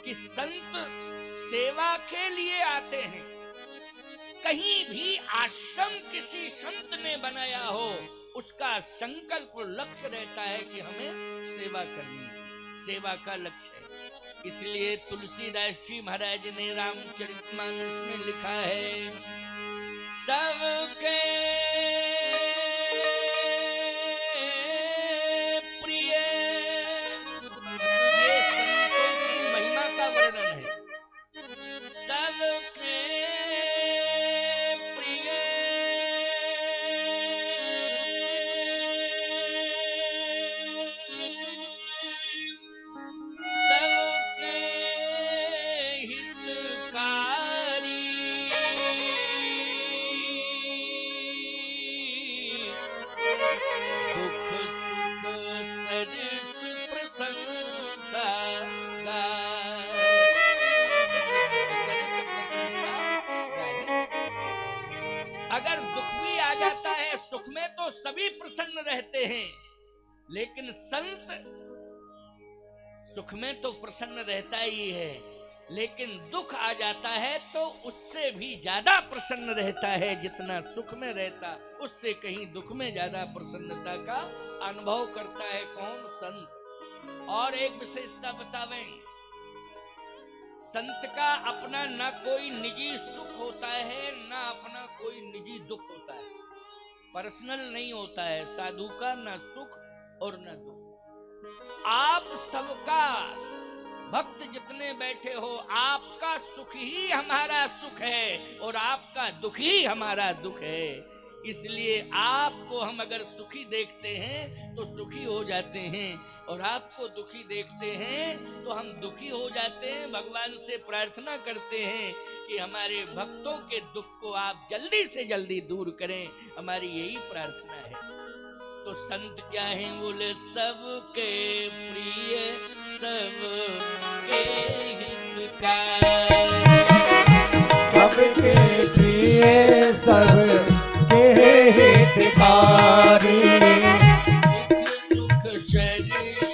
कि संत सेवा के लिए आते हैं। कहीं भी आश्रम किसी संत ने बनाया हो, उसका संकल्प लक्ष्य रहता है कि हमें सेवा करनी, सेवा का लक्ष्य है। इसलिए तुलसीदास जी महाराज ने रामचरितमानस में लिखा है, सबके प्रिय, ये संतों की महिमा का वर्णन है। सबके प्रिय सबके हितकारी, दुख सुख सरिस प्रशंसा गाए। अगर दुख भी आ जाता है, सुख में तो सभी प्रसन्न रहते हैं, लेकिन संत सुख में तो प्रसन्न रहता ही है, लेकिन दुख आ जाता है तो उससे भी ज्यादा प्रसन्न रहता है। जितना सुख में रहता, उससे कहीं दुख में ज्यादा प्रसन्नता का अनुभव करता है। कौन? संत। और एक विशेषता बतावें, संत का अपना ना कोई निजी सुख होता है, ना अपना कोई निजी दुख होता है, पर्सनल नहीं होता है। साधु का ना सुख और ना दुख। आप सबका, भक्त जितने बैठे हो, आपका सुख ही हमारा सुख है और आपका दुख ही हमारा दुख है। इसलिए आपको हम अगर सुखी देखते हैं तो सुखी हो जाते हैं, और आपको दुखी देखते हैं तो हम दुखी हो जाते हैं। भगवान से प्रार्थना करते हैं कि हमारे भक्तों के दुख को आप जल्दी से जल्दी दूर करें, हमारी यही प्रार्थना है। तो संत क्या है? बोले सबके प्रिय, सबके हितकारी, सबके प्रिय, सबके हितकारी, दुख सुख सरिस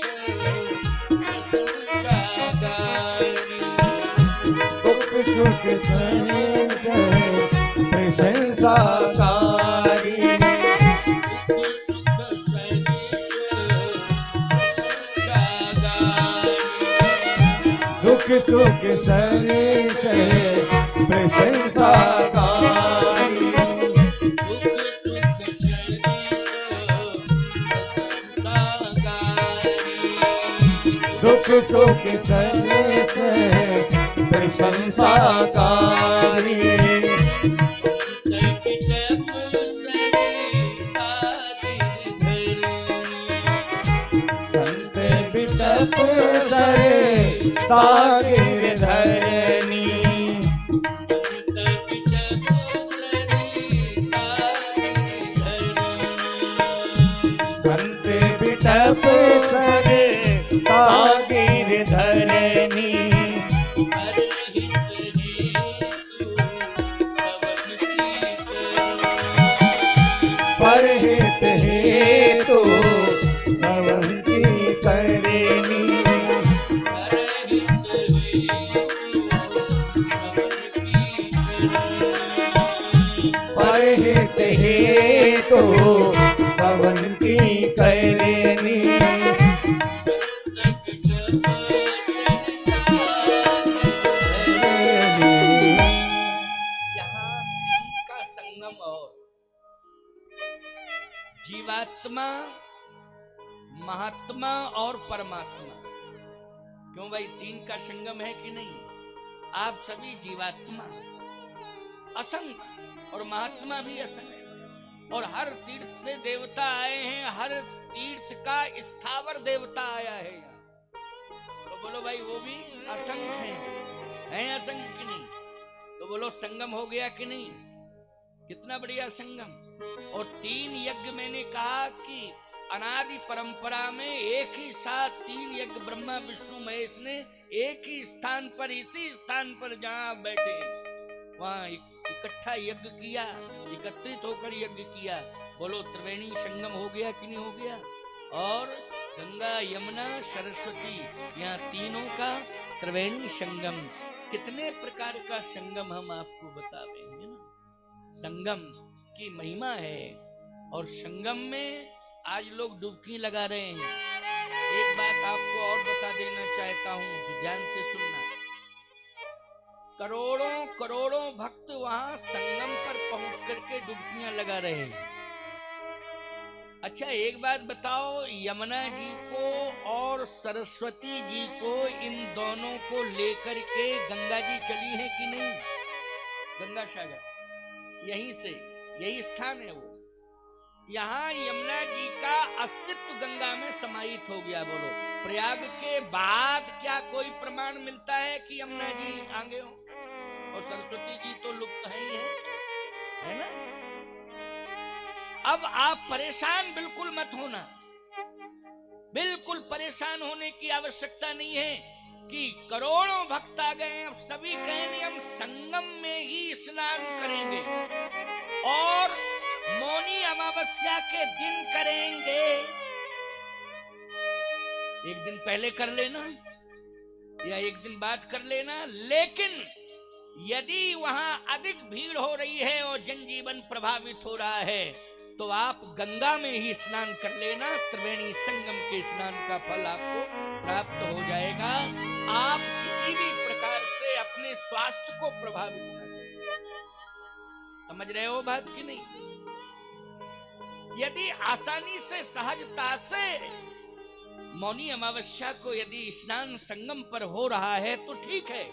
प्रशंसा गानी, दुख सुख सरिस प्रशंसा कारी, दुख सुख सरिस प्रशंसा कारी, दुख सुख सरिस प्रशंसा गानी, दुख सुख सरिस प्रशंसा कारी, संत बिटप सरे तागिर धरनी, संत बिटप सरे तागिर धरनी, परहित हेतु सबन की करनी, परहित हेतु सबन की करनी, जीवात्मा, महात्मा और परमात्मा। क्यों भाई? तीन का संगम है कि नहीं? आप सभी जीवात्मा असंख्य और महात्मा भी असंख्य, और हर तीर्थ से देवता आए हैं, हर तीर्थ का स्थावर देवता आया है यहाँ। तो बोलो भाई, वो भी असंख्य हैं असंख्य की नहीं? तो बोलो संगम हो गया कि नहीं? कितना बढ़िया संगम। और तीन यज्ञ मैंने कहा कि अनादि परंपरा में एक ही साथ तीन यज्ञ ब्रह्मा विष्णु महेश ने एक ही स्थान पर, इसी स्थान पर जहाँ बैठे वहाँ इकट्ठा यज्ञ किया, एकत्रित होकर यज्ञ किया। बोलो त्रिवेणी संगम हो गया कि नहीं हो गया? और गंगा यमुना सरस्वती, यहाँ तीनों का त्रिवेणी संगम। कितने प्रकार का संगम हम आपको बता देंगे ना। संगम की महिमा है और संगम में आज लोग डुबकी लगा रहे हैं। एक बात आपको और बता देना चाहता हूं, तो ध्यान से सुनना। करोड़ों करोड़ों भक्त वहां संगम पर पहुंच करके डुबकियां लगा रहे हैं। अच्छा एक बात बताओ, यमुना जी को और सरस्वती जी को, इन दोनों को लेकर के गंगा जी चली है कि नहीं? गंगा सागर यहीं से, यही स्थान है वो। यहाँ यमुना जी का अस्तित्व गंगा में समाहित हो गया। बोलो, प्रयाग के बाद क्या कोई प्रमाण मिलता है कि यमुना जी आगे हो? और सरस्वती जी तो लुप्त है ही है ना। अब आप परेशान बिल्कुल मत होना, बिल्कुल परेशान होने की आवश्यकता नहीं है कि करोड़ों भक्त आ गए, अब सभी कहेंगे हम संगम में ही स्नान करेंगे और मौनी अमावस्या के दिन करेंगे। एक दिन पहले कर लेना या एक दिन बाद कर लेना, लेकिन यदि वहां अधिक भीड़ हो रही है और जनजीवन प्रभावित हो रहा है तो आप गंगा में ही स्नान कर लेना। त्रिवेणी संगम के स्नान का फल आपको प्राप्त हो जाएगा। आप किसी भी प्रकार से अपने स्वास्थ्य को प्रभावित न करें। समझ रहे हो बात कि नहीं? यदि आसानी से, सहजता से मौनी अमावस्या को यदि स्नान संगम पर हो रहा है तो ठीक है,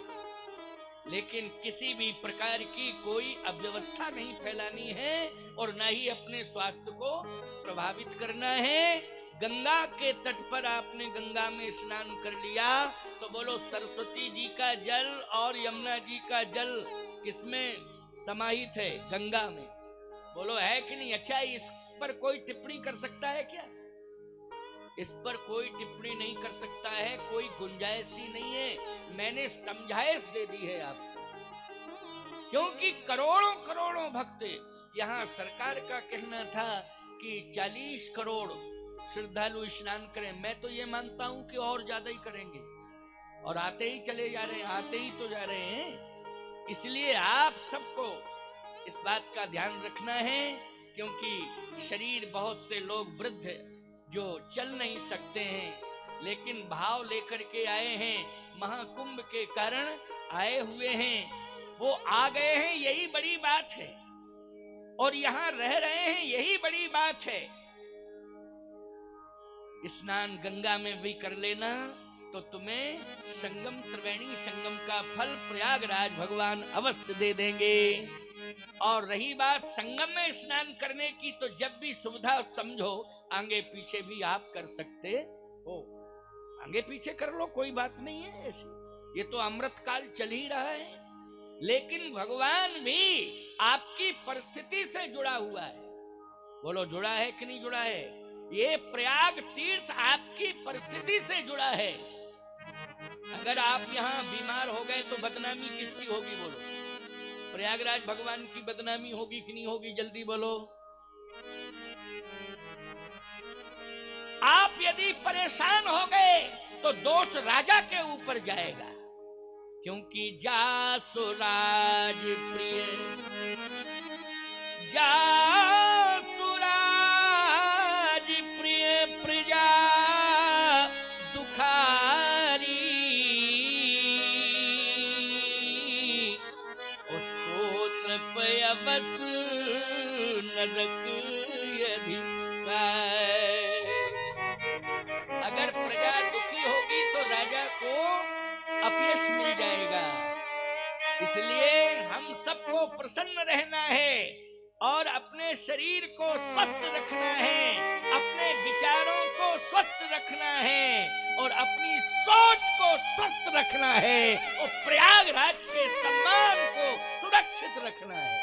लेकिन किसी भी प्रकार की कोई अव्यवस्था नहीं फैलानी है और न ही अपने स्वास्थ्य को प्रभावित करना है। गंगा के तट पर आपने गंगा में स्नान कर लिया तो बोलो, सरस्वती जी का जल और यमुना जी का जल किसमें समाहित है? गंगा में। बोलो है कि नहीं? अच्छा, इस पर कोई टिप्पणी कर सकता है क्या? इस पर कोई टिप्पणी नहीं कर सकता है, कोई गुंजाइश ही नहीं है। मैंने समझाइश दे दी है आपको, क्योंकि करोड़ों करोड़ों भक्त यहाँ, सरकार का कहना था कि 40 करोड़ श्रद्धालु स्नान करें। मैं तो ये मानता हूं कि और ज्यादा ही करेंगे, और आते ही चले जा रहे हैं, आते ही तो जा रहे हैं। इसलिए आप सबको इस बात का ध्यान रखना है, क्योंकि शरीर, बहुत से लोग वृद्ध जो चल नहीं सकते हैं लेकिन भाव लेकर के आए हैं, महाकुंभ के कारण आए हुए हैं, वो आ गए हैं, यही बड़ी बात है, और यहाँ रह रहे हैं, यही बड़ी बात है। स्नान गंगा में भी कर लेना तो तुम्हें संगम, त्रिवेणी संगम का फल प्रयागराज भगवान अवश्य दे देंगे। और रही बात संगम में स्नान करने की, तो जब भी सुविधा समझो आगे पीछे भी आप कर सकते हो। आगे पीछे कर लो, कोई बात नहीं है ऐसी, ये तो अमृत काल चल ही रहा है। लेकिन भगवान भी आपकी परिस्थिति से जुड़ा हुआ है। बोलो, जुड़ा है कि नहीं जुड़ा है? ये प्रयाग तीर्थ आपकी परिस्थिति से जुड़ा है। अगर आप यहाँ बीमार हो गए तो बदनामी किसकी होगी? बोलो, प्रयागराज भगवान की बदनामी होगी कि नहीं होगी? जल्दी बोलो। आप यदि परेशान हो गए तो दोष राजा के ऊपर जाएगा, क्योंकि जासुराज प्रिय, जासुराज प्रिय प्रजा दुखारी, और सोत्र पयवस नरक अधिकार। अगर प्रजा दुखी होगी तो राजा को अपयश मिल जाएगा। इसलिए हम सबको प्रसन्न रहना है और अपने शरीर को स्वस्थ रखना है, अपने विचारों को स्वस्थ रखना है और अपनी सोच को स्वस्थ रखना है और प्रयागराज के सम्मान को सुरक्षित रखना है।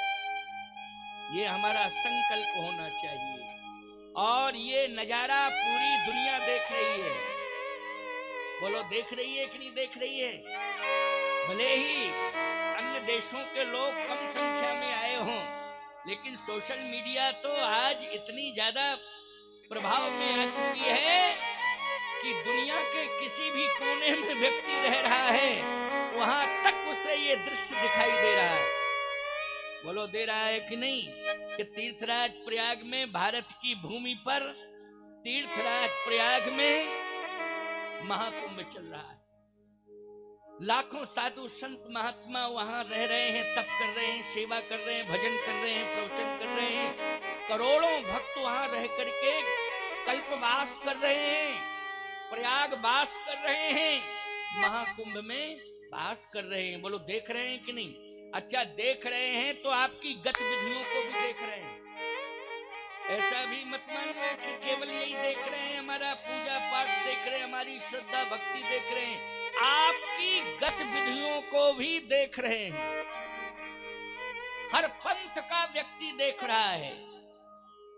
ये हमारा संकल्प होना चाहिए। और ये नजारा पूरी दुनिया देख रही है। बोलो, देख रही है कि नहीं देख रही है? भले ही अन्य देशों के लोग कम संख्या में आए हों, लेकिन सोशल मीडिया तो आज इतनी ज्यादा प्रभाव में आ चुकी है कि दुनिया के किसी भी कोने में व्यक्ति रह रहा है वहां तक उसे ये दृश्य दिखाई दे रहा है। बोलो दे रहा है कि नहीं? कि तीर्थराज प्रयाग में, भारत की भूमि पर तीर्थराज प्रयाग में महाकुंभ चल रहा है। लाखों साधु संत महात्मा वहां रह रहे हैं, तप कर रहे हैं, सेवा कर रहे हैं, भजन कर रहे हैं, प्रवचन कर रहे हैं। करोड़ों भक्त वहां रह करके कल्पवास कर रहे हैं, प्रयाग वास कर रहे हैं, महाकुंभ में वास कर रहे हैं। बोलो देख रहे हैं कि नहीं? अच्छा देख रहे हैं तो आपकी गतिविधियों को भी देख रहे हैं। ऐसा भी मत मानना कि केवल यही देख रहे हैं, हमारा पूजा पाठ देख रहे हैं, हमारी श्रद्धा भक्ति देख रहे हैं, आपकी गतिविधियों को भी देख रहे हैं। हर पंथ का व्यक्ति देख रहा है।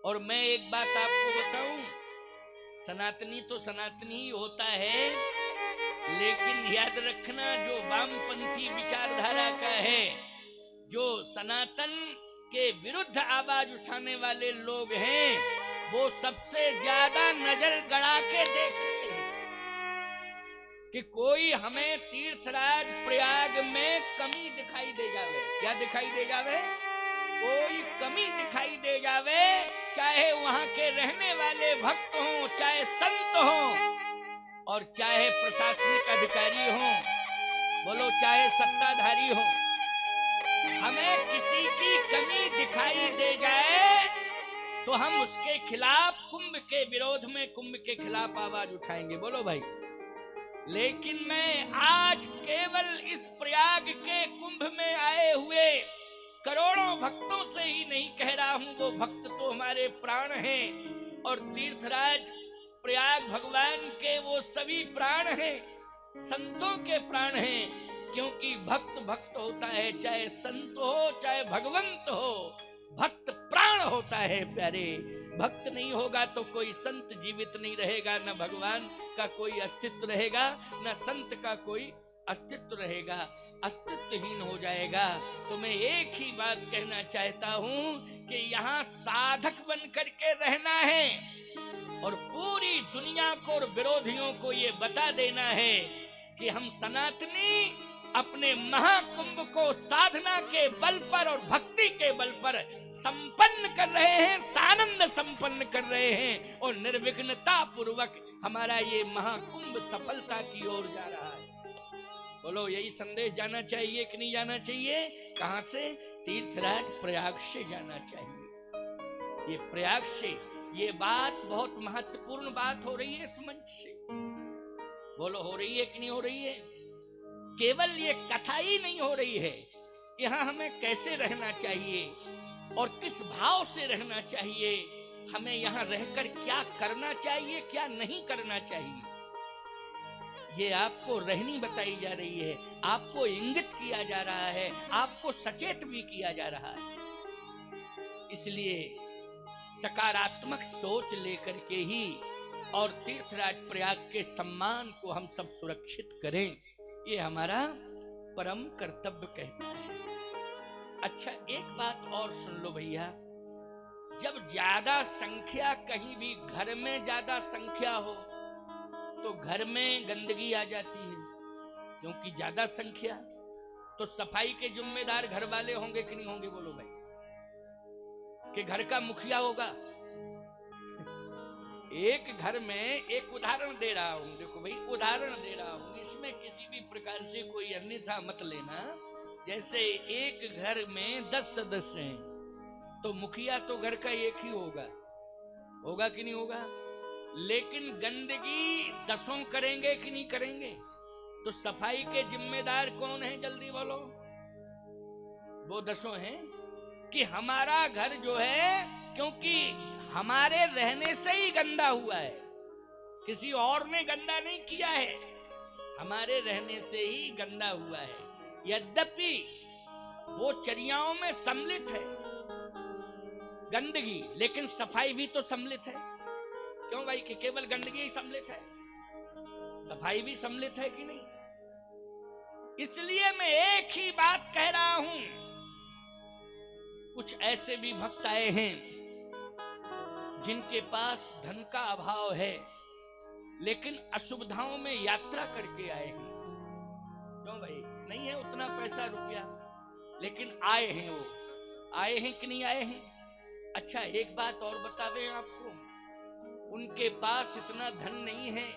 और मैं एक बात आपको बताऊं, सनातनी तो सनातनी ही होता है, लेकिन याद रखना जो वामपंथी विचारधारा का है, जो सनातन के विरुद्ध आवाज उठाने वाले लोग हैं, वो सबसे ज्यादा नजर गड़ा के देख रहे हैं कि कोई हमें तीर्थराज प्रयाग में कमी दिखाई दे जावे। क्या दिखाई दे जावे? कोई कमी दिखाई दे जावे, चाहे वहां के रहने वाले भक्त हों, चाहे संत हों, और चाहे प्रशासनिक अधिकारी हों, बोलो चाहे सत्ताधारी हों, हमें किसी की कमी दिखाई दे जाए तो हम उसके खिलाफ, कुंभ के विरोध में, कुंभ के खिलाफ आवाज उठाएंगे। बोलो भाई। लेकिन मैं आज केवल इस प्रयाग के कुंभ में आए हुए करोड़ों भक्तों से ही नहीं कह रहा हूं, वो भक्त तो हमारे प्राण हैं और तीर्थराज प्रयाग भगवान के वो सभी प्राण हैं, संतों के प्राण हैं। क्योंकि भक्त भक्त होता है, चाहे संत हो चाहे भगवंत हो, भक्त प्राण होता है प्यारे। भक्त नहीं होगा तो कोई संत जीवित नहीं रहेगा, न भगवान का कोई अस्तित्व रहेगा, न संत का कोई अस्तित्व रहेगा, अस्तित्वहीन हो जाएगा। तो मैं एक ही बात कहना चाहता हूं कि यहाँ साधक बन करके रहना है और पूरी दुनिया को और विरोधियों को ये बता देना है कि हम सनातनी अपने महाकुंभ को साधना के बल पर और भक्ति के बल पर संपन्न कर रहे हैं, सानंद संपन्न कर रहे हैं और निर्विघ्नता पूर्वक हमारा ये महाकुंभ सफलता की ओर जा रहा है। बोलो यही संदेश जाना चाहिए कि नहीं जाना चाहिए? कहां से? तीर्थराज प्रयाग से जाना चाहिए। ये प्रयाग से ये बात बहुत महत्वपूर्ण बात हो रही है इस मंच से। बोलो हो रही है कि नहीं हो रही है? केवल ये कथा ही नहीं हो रही है, यहाँ हमें कैसे रहना चाहिए और किस भाव से रहना चाहिए, हमें यहाँ रहकर क्या करना चाहिए, क्या नहीं करना चाहिए, ये आपको रहनी बताई जा रही है, आपको इंगित किया जा रहा है, आपको सचेत भी किया जा रहा है। इसलिए सकारात्मक सोच लेकर के ही और तीर्थराज प्रयाग के सम्मान को हम सब सुरक्षित करें, ये हमारा परम कर्तव्य कहता है। अच्छा एक बात और सुन लो भैया, जब ज्यादा संख्या, कहीं भी घर में ज्यादा संख्या हो तो घर में गंदगी आ जाती है, क्योंकि ज्यादा संख्या। तो सफाई के जिम्मेदार घर वाले होंगे कि नहीं होंगे? बोलो भाई। कि घर का मुखिया होगा। एक घर में, एक उदाहरण दे रहा हूं, देखो भाई उदाहरण दे रहा हूं, इसमें किसी भी प्रकार से कोई अन्यथा मत लेना। जैसे एक घर में 10 सदस्य हैं तो मुखिया तो घर का एक ही होगा, होगा कि नहीं होगा? लेकिन गंदगी 10 करेंगे कि नहीं करेंगे? तो सफाई के जिम्मेदार कौन है? जल्दी बोलो। वो 10 हैं कि हमारा घर जो है, क्योंकि हमारे रहने से ही गंदा हुआ है, किसी और ने गंदा नहीं किया है, हमारे रहने से ही गंदा हुआ है। यद्यपि वो चर्याओं में सम्मिलित है गंदगी, लेकिन सफाई भी तो सम्मिलित है। क्यों भाई? कि केवल गंदगी ही सम्मिलित है, सफाई भी सम्मिलित है कि नहीं? इसलिए मैं एक ही बात कह रहा हूं, कुछ ऐसे भी भक्त आए हैं जिनके पास धन का अभाव है, लेकिन असुविधाओं में यात्रा करके आए हैं। क्यों भाई? नहीं है उतना पैसा रुपया, लेकिन आए हैं। वो आए हैं कि नहीं आए हैं? अच्छा एक बात और बतावे आपको, उनके पास इतना धन नहीं है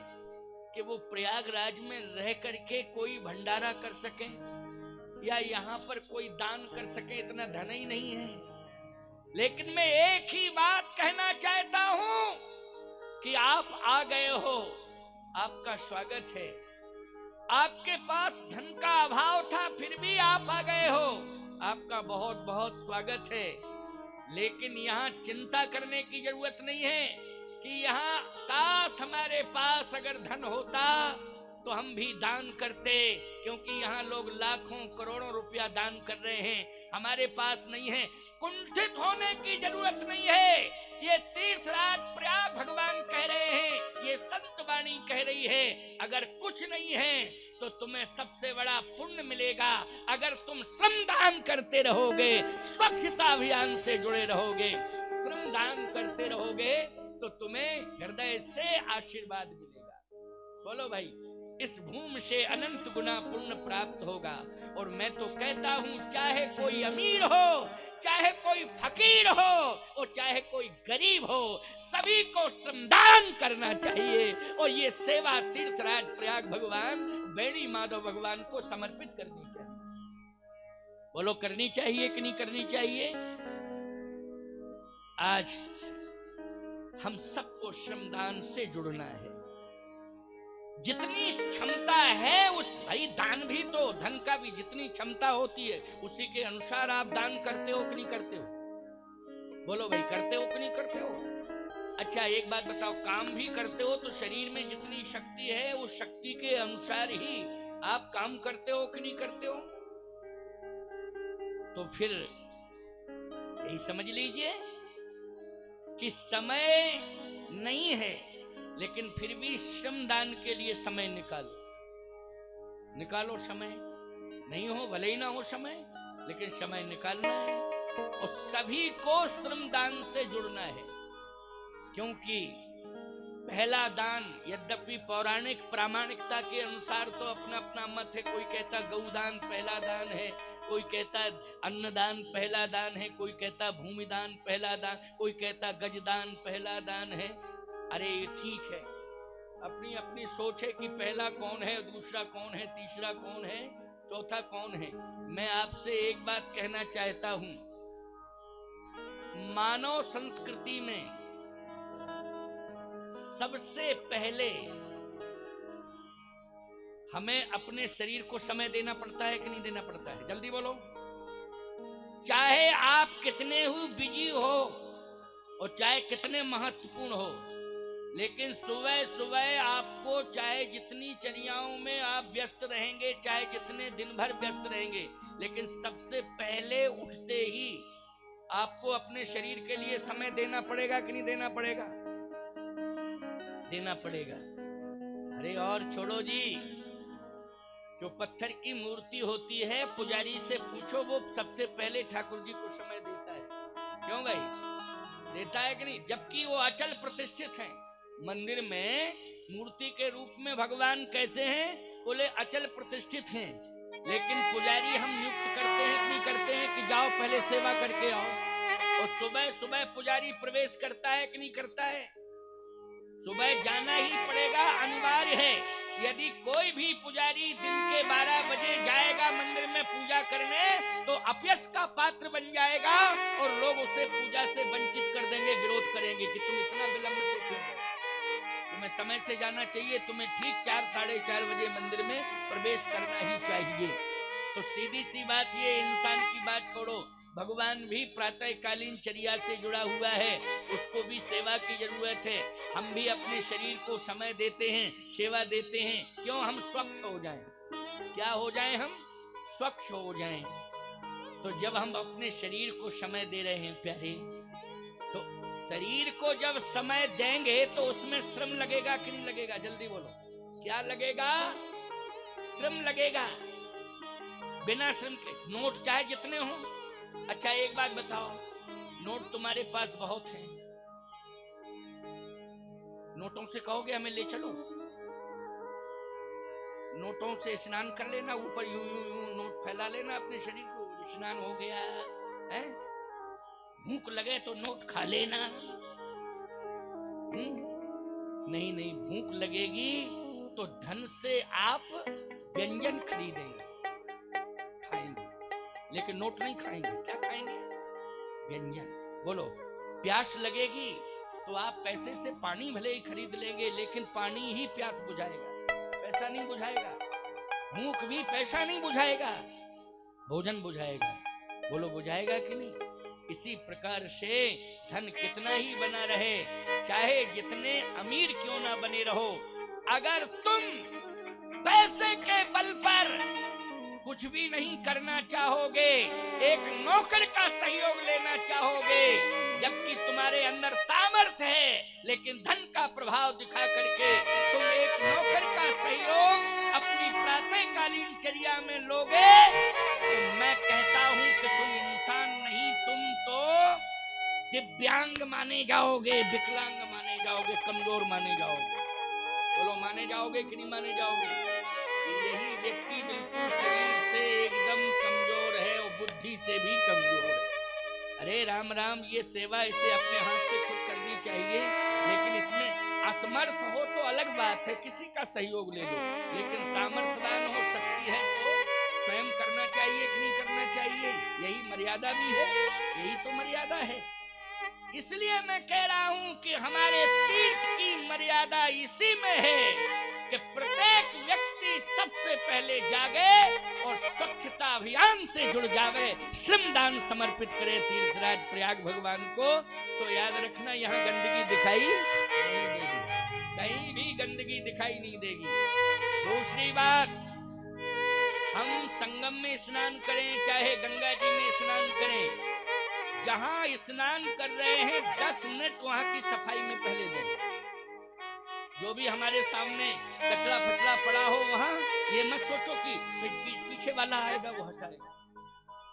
कि वो प्रयागराज में रह करके कोई भंडारा कर सके या यहाँ पर कोई दान कर सके, इतना धन ही नहीं है। लेकिन मैं एक ही बात कहना चाहता हूं कि आप आ गए हो, आपका स्वागत है। आपके पास धन का अभाव था, फिर भी आप आ गए हो, आपका बहुत बहुत स्वागत है। लेकिन यहाँ चिंता करने की जरूरत नहीं है कि यहाँ काश हमारे पास अगर धन होता तो हम भी दान करते, क्योंकि यहाँ लोग लाखों करोड़ों रुपया दान कर रहे हैं, हमारे पास नहीं है। कुंठित होने की जरूरत नहीं है। ये तीर्थराज प्रयाग भगवान कह रहे हैं, ये संत वाणी कह रही है, अगर कुछ नहीं है तो तुम्हें सबसे बड़ा पुण्य मिलेगा अगर तुम श्रमदान करते रहोगे, स्वच्छता अभियान से जुड़े रहोगे, श्रमदान करते रहोगे तो तुम्हें हृदय से आशीर्वाद मिलेगा। बोलो भाई, इस भूमि से अनंत गुना पुण्य प्राप्त होगा। और मैं तो कहता हूं, चाहे कोई अमीर हो, चाहे कोई फकीर हो और चाहे कोई गरीब हो, सभी को श्रमदान करना चाहिए। और ये सेवा तीर्थराज प्रयाग भगवान बेड़ी माधव भगवान को समर्पित करनी चाहिए। बोलो करनी चाहिए कि नहीं करनी चाहिए? आज हम सबको श्रमदान से जुड़ना है। जितनी क्षमता है उस, भाई दान भी तो, धन का भी जितनी क्षमता होती है उसी के अनुसार आप दान करते हो कि नहीं करते हो? बोलो भाई, करते हो कि नहीं करते हो? अच्छा एक बात बताओ, काम भी करते हो तो शरीर में जितनी शक्ति है उस शक्ति के अनुसार ही आप काम करते हो कि नहीं करते हो? तो फिर यही समझ लीजिए कि समय नहीं है, लेकिन फिर भी श्रमदान के लिए समय निकालो समय। नहीं हो भले ही ना हो समय, लेकिन समय निकालना है और सभी को श्रमदान से जुड़ना है। क्योंकि पहला दान, यद्यपि पौराणिक प्रामाणिकता के अनुसार तो अपना अपना मत है, कोई कहता गौदान पहला दान है, कोई कहता अन्नदान पहला दान है, कोई कहता भूमिदान पहला दान, कोई कहता गजदान पहला दान है। अरे ये ठीक है, अपनी अपनी सोच है कि पहला कौन है, दूसरा कौन है, तीसरा कौन है, चौथा कौन है। मैं आपसे एक बात कहना चाहता हूं, मानव संस्कृति में सबसे पहले हमें अपने शरीर को समय देना पड़ता है कि नहीं देना पड़ता है? जल्दी बोलो। चाहे आप कितने ही बिजी हो और चाहे कितने महत्वपूर्ण हो, लेकिन सुबह सुबह आपको, चाहे जितनी चर्याओं में आप व्यस्त रहेंगे, चाहे जितने दिन भर व्यस्त रहेंगे, लेकिन सबसे पहले उठते ही आपको अपने शरीर के लिए समय देना पड़ेगा कि नहीं देना पड़ेगा? देना पड़ेगा। अरे और छोड़ो जी, जो पत्थर की मूर्ति होती है, पुजारी से पूछो, वो सबसे पहले ठाकुर जी को समय देता है। क्यों भाई? देता है कि नहीं? जबकि वो अचल प्रतिष्ठित हैं। मंदिर में मूर्ति के रूप में भगवान कैसे हैं? बोले अचल प्रतिष्ठित हैं। लेकिन पुजारी हम नियुक्त करते हैं कि नहीं करते हैं कि जाओ पहले सेवा करके आओ। और सुबह सुबह पुजारी प्रवेश करता है कि नहीं करता है? सुबह जाना ही पड़ेगा, अनिवार्य है। यदि कोई भी पुजारी दिन के 12 बजे जाएगा मंदिर में पूजा करने, तो अपयश का पात्र बन जाएगा और लोग उसे पूजा से वंचित कर देंगे, विरोध करेंगे कि तुम इतना विलंब से क्यों? तुम्हें समय से जाना चाहिए, तुम्हें ठीक 4 साढ़े 4 बजे मंदिर में प्रवेश करना ही चाहिए। तो सीधी सी बात, ये इंसान की बात छोड़ो, भगवान भी प्रातःकालीन चर्या से जुड़ा हुआ है, उसको भी सेवा की जरूरत है। हम भी अपने शरीर को समय देते हैं, सेवा देते हैं। क्यों? हम स्वच्छ हो जाएं। क्या हो जाएं? हम स्वच्छ हो जाएं। तो जब हम अपने शरीर को समय दे रहे हैं प्यारे, तो शरीर को जब समय देंगे तो उसमें श्रम लगेगा कि नहीं लगेगा? जल्दी बोलो, क्या लगेगा? श्रम लगेगा। बिना श्रम के नोट चाहे जितने हो। अच्छा एक बात बताओ, नोट तुम्हारे पास बहुत हैं, नोटों से कहोगे हमें ले चलो? नोटों से स्नान कर लेना, ऊपर यूं यूं यूं नोट फैला लेना अपने शरीर को, स्नान हो गया है। भूख लगे तो नोट खा लेना। नहीं नहीं, भूख लगेगी तो धन से आप व्यंजन खरीदेंगे, खाएंगे, लेकिन नोट नहीं खाएंगे। क्या खाएंगे? व्यंजन। बोलो। प्यास लगेगी तो आप पैसे से पानी भले ही खरीद लेंगे, लेकिन पानी ही प्यास बुझाएगा, पैसा नहीं बुझाएगा। भूख भी पैसा नहीं बुझाएगा, भोजन बुझाएगा। बोलो, बुझाएगा कि नहीं? इसी प्रकार से धन कितना ही बना रहे, चाहे जितने अमीर क्यों ना बने रहो, अगर तुम पैसे के बल पर कुछ भी नहीं करना चाहोगे, एक नौकर का सहयोग लेना चाहोगे, जबकि तुम्हारे अंदर सामर्थ्य है, लेकिन धन का प्रभाव दिखा करके तुम एक नौकर का सहयोग अपनी प्रातःकालीन चर्या में लोगे, तो मैं कहता हूं कि तुम इंसान नहीं, तुम तो दिव्यांग माने जाओगे, विकलांग माने जाओगे, कमजोर माने जाओगे। बोलो, माने जाओगे कि नहीं माने जाओगे? यही व्यक्ति बिल्कुल शरीर से एकदम कमजोर है और बुद्धि से भी कमजोर है। अरे राम राम, ये सेवा इसे अपने हाथ से खुद करनी चाहिए, लेकिन इसमें असमर्थ हो तो अलग बात है, किसी का सहयोग ले लो, लेकिन सामर्थ्यवान हो, शक्ति है तो स्वयं करना चाहिए कि नहीं करना चाहिए? यही मर्यादा भी है, यही तो मर्यादा है। इसलिए मैं कह रहा हूं कि हमारे तीर्थ की मर्यादा इसी में है कि प्रत्येक व्यक्ति सबसे पहले जागे और स्वच्छता अभियान से जुड़ जावे, श्रमदान समर्पित करे तीर्थराज प्रयाग भगवान को। तो याद रखना, यहाँ गंदगी दिखाई नहीं देगी, कहीं भी गंदगी दिखाई नहीं देगी। दूसरी बात, हम संगम में स्नान करें चाहे गंगा जी में स्नान करें, जहां स्नान कर रहे हैं 10 मिनट वहां की सफाई में पहले दें। जो भी हमारे सामने कचरा फचरा पड़ा हो वहां, ये मत सोचो कि पीछे वाला आएगा वो हटाएगा,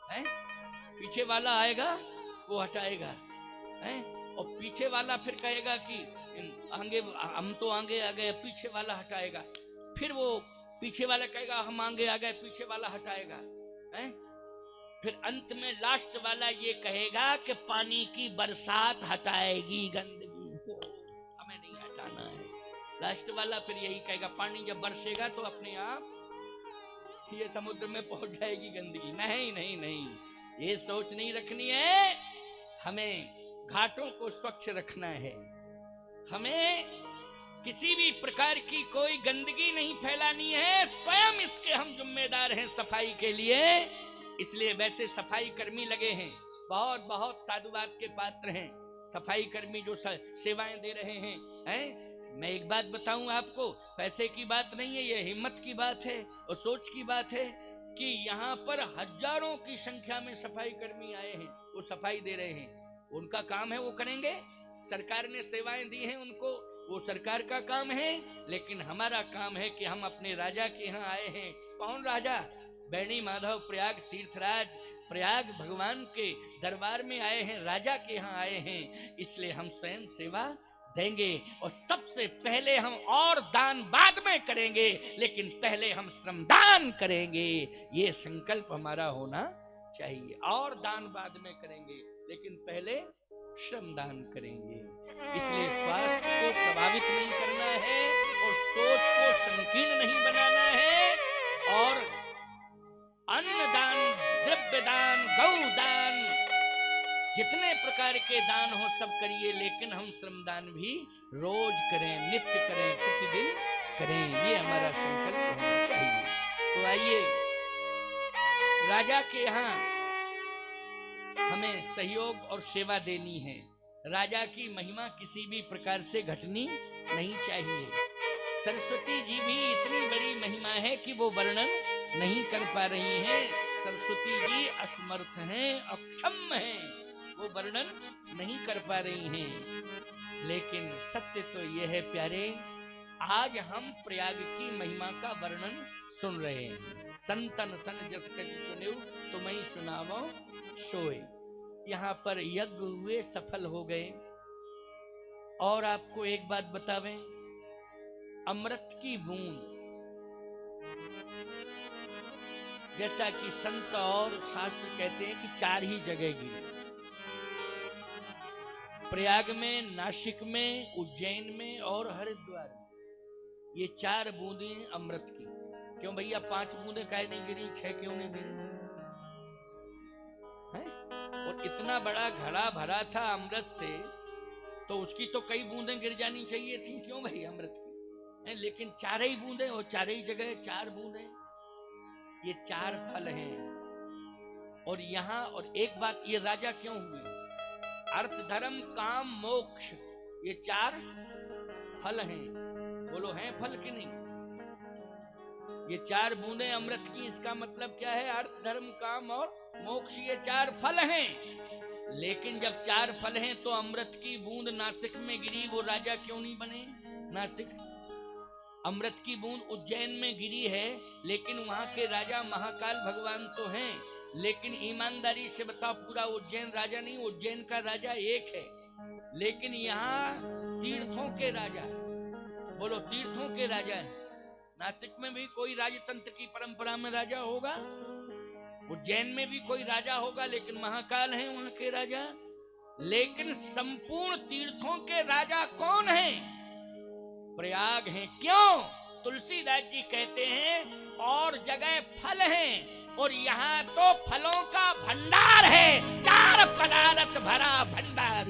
हैं? पीछे वाला आएगा वो हटाएगा, हैं? और पीछे वाला फिर कहेगा कि आगे, हम तो आगे आ गए, पीछे वाला हटाएगा। फिर वो पीछे वाला कहेगा हम आगे आ गए, पीछे वाला हटाएगा, हैं? फिर अंत में लास्ट वाला ये कहेगा कि पानी की बरसात हटाएगी गंदगी को, हमें नहीं हटाना है। लास्ट वाला फिर यही कहेगा, पानी जब बरसेगा तो अपने आप ये समुद्र में पहुंच जाएगी गंदगी। नहीं नहीं नहीं, ये सोच नहीं रखनी है। हमें घाटों को स्वच्छ रखना है, हमें किसी भी प्रकार की कोई गंदगी नहीं फैलानी है, स्वयं इसके हम जिम्मेदार हैं सफाई के लिए। इसलिए वैसे सफाई कर्मी लगे हैं, बहुत बहुत साधुवाद के पात्र हैं सफाई कर्मी जो सेवाएं दे रहे हैं। मैं एक बात बताऊं आपको, पैसे की बात नहीं है, ये हिम्मत की बात है और सोच की बात है कि यहाँ पर हजारों की संख्या में सफाई कर्मी आए हैं, वो सफाई दे रहे हैं। उनका काम है, वो करेंगे, सरकार ने सेवाएं दी हैं उनको, वो सरकार का काम है। लेकिन हमारा काम है कि हम अपने राजा के यहाँ आए हैं। कौन राजा? बैणी माधव प्रयाग तीर्थराज प्रयाग भगवान के दरबार में आए हैं, राजा के यहाँ आए हैं। इसलिए हम स्वयं सेवा देंगे और सबसे पहले हम और दान बाद में करेंगे, लेकिन पहले हम श्रमदान करेंगे। ये संकल्प हमारा होना चाहिए। और दान बाद में करेंगे, लेकिन पहले श्रमदान करेंगे। इसलिए स्वास्थ्य को प्रभावित नहीं करना है और सोच को संकीर्ण नहीं बनाना है। और अन्नदान, द्रव्य दान, गौदान, जितने प्रकार के दान हो सब करिए, लेकिन हम श्रमदान भी रोज करें, नित्य करें, प्रतिदिन करें। ये हमारा संकल्प होना चाहिए। तो आइए, राजा के यहाँ हमें सहयोग और सेवा देनी है। राजा की महिमा किसी भी प्रकार से घटनी नहीं चाहिए। सरस्वती जी भी इतनी बड़ी महिमा है कि वो वर्णन नहीं कर पा रही हैं। सरस्वती जी असमर्थ हैं, अक्षम हैं, वो वर्णन नहीं कर पा रही हैं। लेकिन सत्य तो यह है प्यारे, आज हम प्रयाग की महिमा का वर्णन सुन रहे हैं। संतन सन जस कहि सुनेउ तुम्हें सुनावो सोए। यहाँ पर यज्ञ हुए, सफल हो गए। और आपको एक बात बतावें, अमृत की बूंद जैसा कि संत और शास्त्र कहते हैं कि 4 ही जगह गिरी, प्रयाग में, नासिक में, उज्जैन में और हरिद्वार में। ये 4 बूंदें अमृत की। क्यों भैया 5 बूंदें काहे नहीं गिरी, 6 क्यों नहीं गिरी है? और इतना बड़ा घड़ा भरा था अमृत से, तो उसकी तो कई बूंदें गिर जानी चाहिए थी। क्यों भाई अमृत की है? लेकिन 4 ही बूंदें और 4 ही जगह 4 बूंदें। ये 4 फल हैं। और यहाँ और एक बात, ये राजा क्यों हुए? अर्थ धर्म काम मोक्ष, ये 4 फल हैं। बोलो हैं फल कि नहीं? ये 4 बूंदें अमृत की, इसका मतलब क्या है? अर्थ धर्म काम और मोक्ष, ये 4 फल हैं। लेकिन जब 4 फल हैं तो अमृत की बूंद नासिक में गिरी, वो राजा क्यों नहीं बने? नासिक अमृत की बूंद उज्जैन में गिरी है, लेकिन वहां के राजा महाकाल भगवान तो हैं। लेकिन ईमानदारी से बताओ, पूरा उज्जैन राजा नहीं, उज्जैन का राजा एक है। लेकिन यहाँ तीर्थों के राजा, बोलो तीर्थों के राजा है। नासिक में भी कोई राजतंत्र की परंपरा में राजा होगा, उज्जैन में भी कोई राजा होगा, लेकिन महाकाल हैं वहां के राजा। लेकिन संपूर्ण तीर्थों के राजा कौन हैं? प्रयाग हैं। क्यों? तुलसीदास जी कहते हैं और जगह फल हैं और यहाँ तो फलों का भंडार है, 4 पदार्थ भरा भंडार।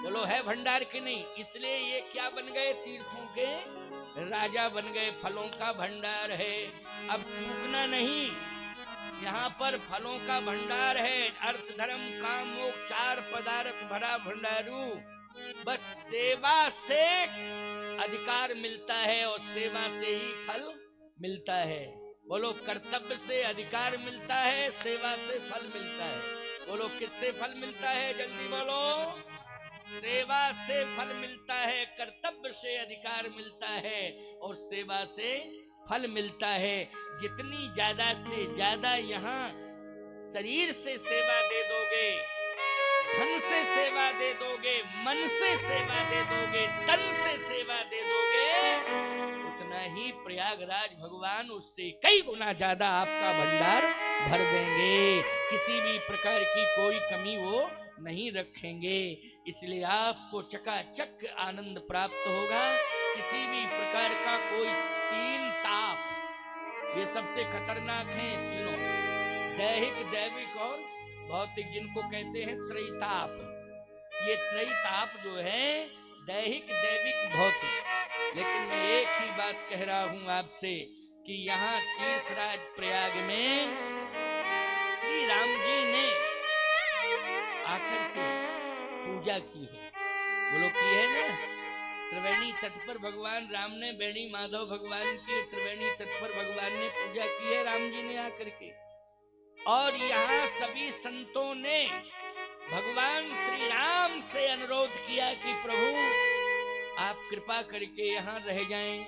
बोलो है भंडार कि नहीं? इसलिए ये क्या बन गए? तीर्थों के राजा बन गए, फलों का भंडार है। अब चूकना नहीं, यहाँ पर फलों का भंडार है, अर्थ धर्म काम मोक्ष 4 पदार्थ भरा भंडारू। बस सेवा से अधिकार मिलता है और सेवा से ही फल मिलता है। बोलो कर्तव्य से अधिकार मिलता है, सेवा से फल मिलता है। बोलो किससे फल मिलता है? जल्दी बोलो। सेवा से फल मिलता है, कर्तव्य से अधिकार मिलता है और सेवा से फल मिलता है। जितनी ज्यादा से ज्यादा यहाँ शरीर से सेवा दे दोगे, धन से सेवा दे दोगे, मन से सेवा दे दोगे, तन से सेवा दे दोगे, उतना ही प्रयागराज भगवान उससे कई गुना ज्यादा आपका भंडार भर देंगे। किसी भी प्रकार की कोई कमी वो नहीं रखेंगे। इसलिए आपको चकाचक आनंद प्राप्त होगा। किसी भी प्रकार का कोई 3 ताप, ये सबसे खतरनाक हैं तीनों, दैहिक, दैविक और भौतिक, जिनको कहते हैं त्रैताप। ये त्रैताप जो है दैहिक, दैविक, भौतिक। लेकिन मैं एक ही बात कह रहा हूं आपसे कि यहाँ तीर्थराज प्रयाग में श्री राम जी ने आकर के पूजा की है। बोलो की है ना? त्रिवेणी तट पर भगवान राम ने, बेणी माधव भगवान की त्रिवेणी तट पर भगवान ने पूजा की है, राम जी ने आकर के। और यहाँ सभी संतों ने भगवान श्री राम से अनुरोध किया कि प्रभु आप कृपा करके यहाँ रह जाएं।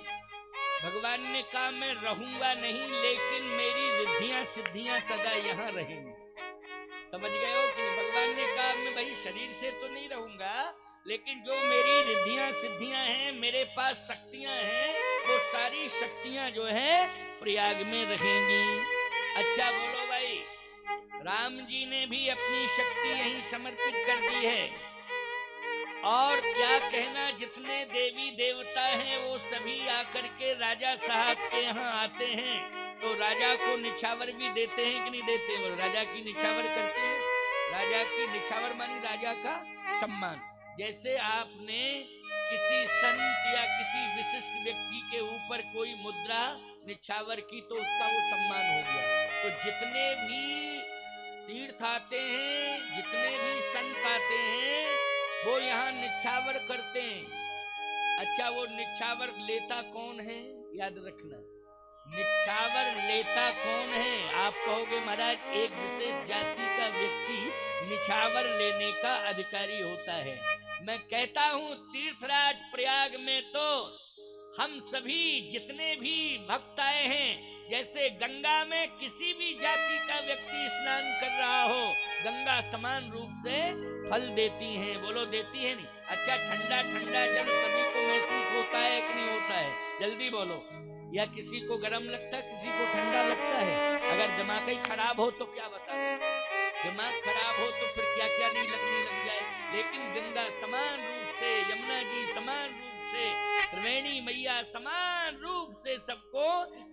भगवान ने कहा मैं रहूंगा नहीं, लेकिन मेरी रिद्धियां सिद्धियां सदा यहाँ रहेंगी। समझ गए हो कि नहीं? भगवान ने कहा मैं भाई शरीर से तो नहीं रहूंगा, लेकिन जो मेरी रिद्धियां सिद्धियां हैं, मेरे पास शक्तियां हैं, वो सारी शक्तियां जो है प्रयाग में रहेंगी। अच्छा बोलो भाई, राम जी ने भी अपनी शक्ति यहीं समर्पित कर दी है। और क्या कहना, जितने देवी देवता हैं वो सभी आकर के राजा साहब के यहाँ आते हैं, तो राजा को निछावर भी देते हैं कि नहीं देते? वो राजा की निछावर करते हैं। राजा की निछावर मानी राजा का सम्मान। जैसे आपने किसी संत या किसी विशिष्ट व्यक्ति के ऊपर कोई मुद्रा निछावर की तो उसका वो सम्मान हो गया। तो जितने भी तीर्थ आते हैं, जितने भी संत आते हैं, वो यहाँ निछावर करते हैं। अच्छा वो निछावर लेता कौन है? याद रखना, निछावर लेता कौन है? आप कहोगे महाराज एक विशेष जाति का व्यक्ति निछावर लेने का अधिकारी होता है। मैं कहता हूँ तीर्थराज प्रयाग में तो हम सभी जितने भी भक्त आए हैं, जैसे गंगा में किसी भी जाति का व्यक्ति स्नान कर रहा हो, गंगा समान रूप से फल देती हैं। बोलो देती है नहीं? अच्छा ठंडा ठंडा जल सभी को महसूस होता है कि नहीं होता है? जल्दी बोलो। या किसी को गर्म लगता है, किसी को ठंडा लगता है। अगर दिमाग ही खराब हो तो क्या बताए, दिमाग खराब हो तो फिर क्या क्या नहीं लगने लग जाए। लेकिन गंगा समान रूप से, यमुना जी समान रूप से, त्रिवेणी मैया समान रूप से सबको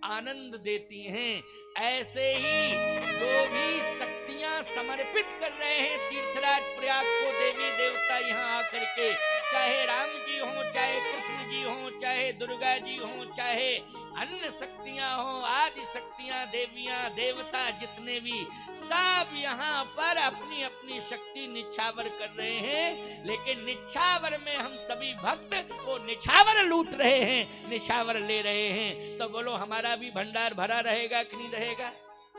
आनंद देती हैं। ऐसे ही जो भी शक्तियां समर्पित कर रहे हैं तीर्थराज प्रयाग को, देवी देवता यहाँ आकर के, चाहे राम जी हो, चाहे कृष्ण जी हो, चाहे दुर्गा जी हो, चाहे अन्य शक्तियां हो, आदि शक्तियां, देवियां, देवता जितने भी, सब यहाँ पर अपनी अपनी शक्ति निछावर कर रहे हैं। लेकिन निछावर में हम सभी भक्त वो निछावर लूट रहे हैं, निछावर ले रहे हैं। तो बोलो हमारा भी भंडार भरा रहेगा कि नहीं रहेगा?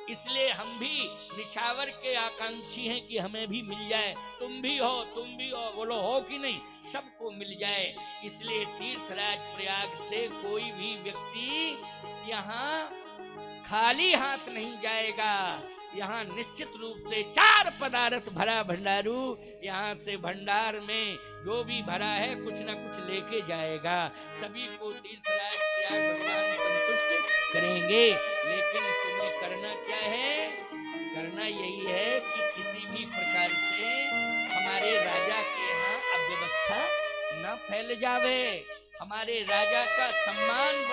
इसलिए हम भी निछावर के आकांक्षी हैं कि हमें भी मिल जाए। तुम भी हो, तुम भी हो, बोलो हो कि नहीं? सबको मिल जाए। इसलिए तीर्थराज प्रयाग से कोई भी व्यक्ति यहाँ खाली हाथ नहीं जाएगा। यहाँ निश्चित रूप से 4 पदार्थ भरा भंडारू, यहाँ से भंडार में जो भी भरा है कुछ ना कुछ लेके जाएगा। सभी को तीर्थराज प्रयाग भगवान संतुष्ट करेंगे। लेकिन तुम्हें करना क्या है? करना यही है कि किसी भी प्रकार से हमारे राजा के यहाँ अव्यवस्था न फैल जावे, हमारे राजा का सम्मान